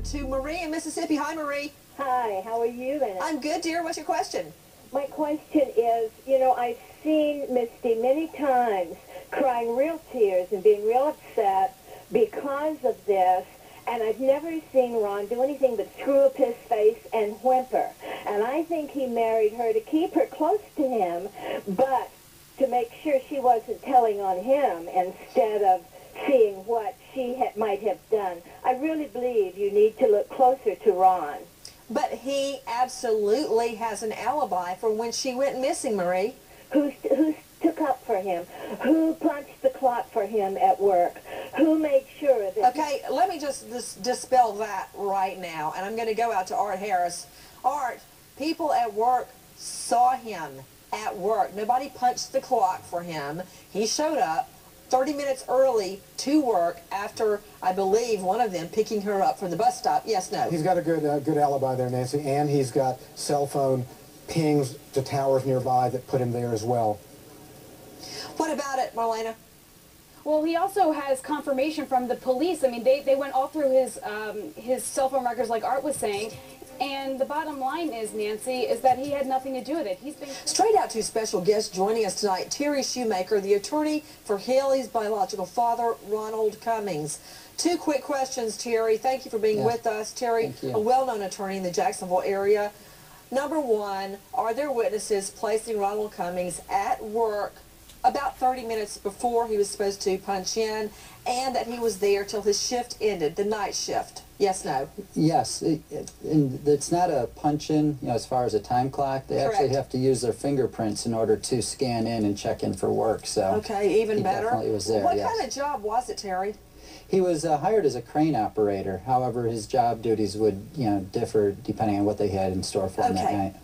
to Marie in Mississippi. Hi, Marie. Hi, how are you then? I'm good, dear. What's your question? My question is, you know, I've seen Misty many times crying real tears and being real upset because of this, and I've never seen Ron do anything but screw up his face and whimper. And I think he married her to keep her close to him, but to make sure she wasn't telling on him instead of seeing what she might have done. I really believe you need to look closer to Ron. But he absolutely has an alibi for when she went missing, Marie. Who took up for him? Who punched the clock for him at work? Who made sure that... Okay, let me just dispel that right now, and I'm going to go out to Art Harris. Art, people at work saw him at work. Nobody punched the clock for him. He showed up 30 minutes early to work after, I believe, one of them picking her up from the bus stop. Yes, no? He's got a good alibi there, Nancy, and he's got cell phone pings to towers nearby that put him there as well. What about it, Marlena? Well, he also has confirmation from the police. I mean, they went all through his cell phone records, like Art was saying. And the bottom line is, Nancy, is that he had nothing to do with it. He's been... Straight out to special guest joining us tonight, Terry Shoemaker, the attorney for Haley's biological father, Ronald Cummings. Two quick questions, Terry. Thank you for being with us. Terry, a well-known attorney in the Jacksonville area. Number one, are there witnesses placing Ronald Cummings at work about 30 minutes before he was supposed to punch in, and that he was there till his shift ended, the night shift? Yes, no? Yes, and it's not a punch-in, you know, as far as a time clock. They actually have to use their fingerprints in order to scan in and check in for work. So okay, even better. He definitely was there. What kind of job was it, Terry? He was hired as a crane operator. However, his job duties would, you know, differ depending on what they had in store for him that night.